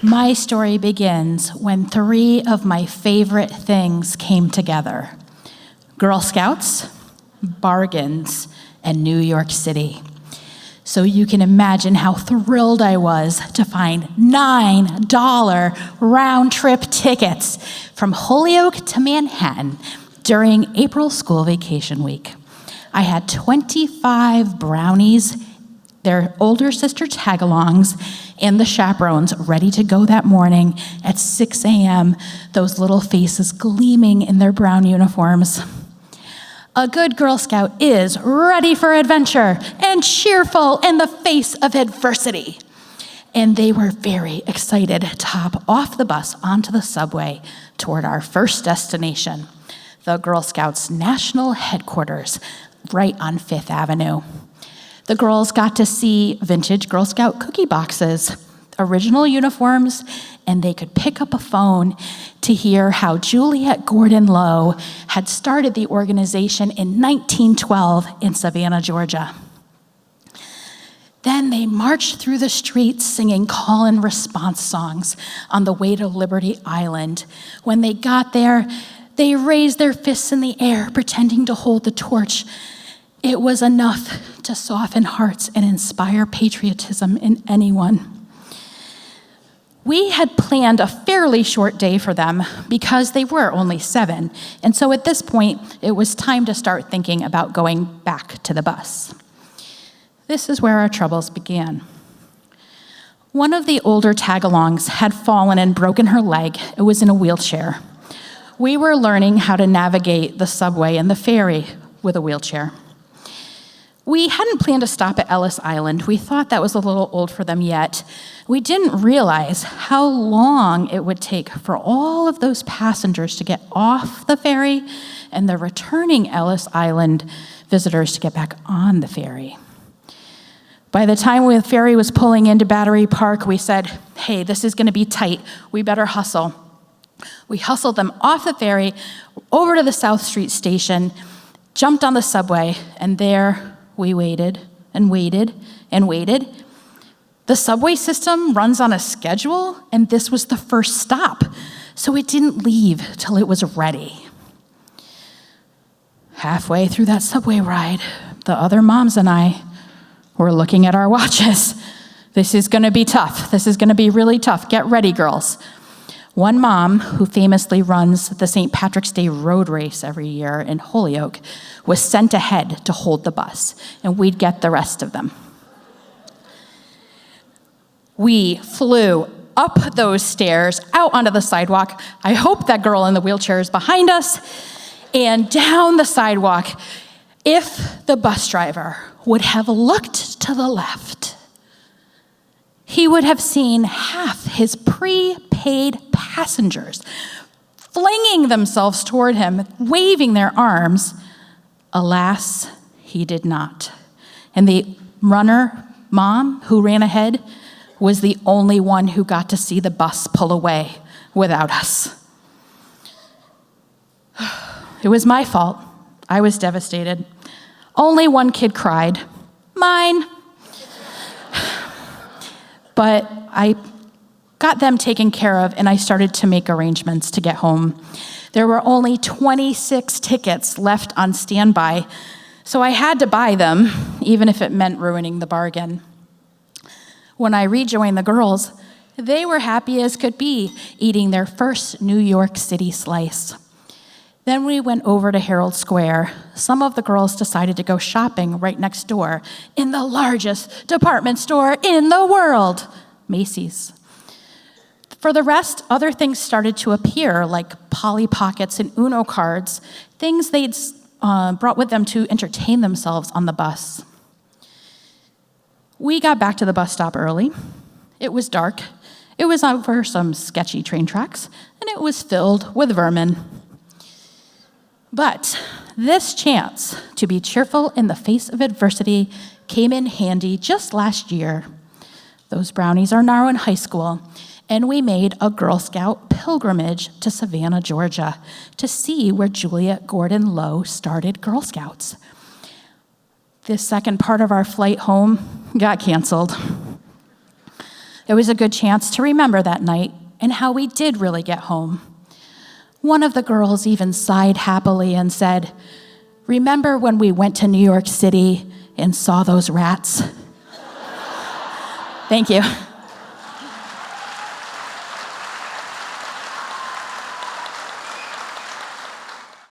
My story begins when three of my favorite things came together: Girl Scouts, bargains, and New York City. So you can imagine how thrilled I was to find $9 round-trip tickets from Holyoke to Manhattan during April school vacation week. I had 25 brownies, their older sister tag-alongs, and the chaperones ready to go that morning at 6 a.m., those little faces gleaming in their brown uniforms. A good Girl Scout is ready for adventure and cheerful in the face of adversity. And they were very excited to hop off the bus onto the subway toward our first destination, the Girl Scouts National Headquarters, right on Fifth Avenue. The girls got to see vintage Girl Scout cookie boxes, original uniforms, and they could pick up a phone to hear how Juliet Gordon Lowe had started the organization in 1912 in Savannah, Georgia. Then they marched through the streets singing call and response songs on the way to Liberty Island. When they got there, they raised their fists in the air, pretending to hold the torch. It was enough to soften hearts and inspire patriotism in anyone. We had planned a fairly short day for them because they were only 7, and so at this point, it was time to start thinking about going back to the bus. This is where our troubles began. One of the older tag-alongs had fallen and broken her leg. It was in a wheelchair. We were learning how to navigate the subway and the ferry with a wheelchair. We hadn't planned to stop at Ellis Island. We thought that was a little old for them yet. We didn't realize how long it would take for all of those passengers to get off the ferry and the returning Ellis Island visitors to get back on the ferry. By the time the ferry was pulling into Battery Park, we said, hey, this is gonna be tight. We better hustle. We hustled them off the ferry, over to the South Street station, jumped on the subway, and there we waited and waited and waited. The subway system runs on a schedule, and this was the first stop, so it didn't leave till it was ready. Halfway through that subway ride, the other moms and I were looking at our watches. This is gonna be tough. This is gonna be really tough. Get ready, girls. One mom, who famously runs the St. Patrick's Day road race every year in Holyoke, was sent ahead to hold the bus, and we'd get the rest of them. We flew up those stairs, out onto the sidewalk. I hope that girl in the wheelchair is behind us, and down the sidewalk. If the bus driver would have looked to the left, he would have seen half his prepaid passengers flinging themselves toward him, waving their arms. Alas, he did not. And the runner mom who ran ahead was the only one who got to see the bus pull away without us. It was my fault. I was devastated. Only one kid cried, mine. But I got them taken care of, and I started to make arrangements to get home. There were only 26 tickets left on standby, so I had to buy them, even if it meant ruining the bargain. When I rejoined the girls, they were happy as could be, eating their first New York City slice. Then we went over to Herald Square. Some of the girls decided to go shopping right next door in the largest department store in the world, Macy's. For the rest, other things started to appear, like Polly Pockets and Uno cards, things they'd brought with them to entertain themselves on the bus. We got back to the bus stop early. It was dark. It was over some sketchy train tracks, and it was filled with vermin. But this chance to be cheerful in the face of adversity came in handy just last year. Those brownies are now in high school, and we made a Girl Scout pilgrimage to Savannah, Georgia, to see where Juliet Gordon Lowe started Girl Scouts. This second part of our flight home got canceled. It was a good chance to remember that night and how we did really get home. One of the girls even sighed happily and said, "Remember when we went to New York City and saw those rats?" Thank you.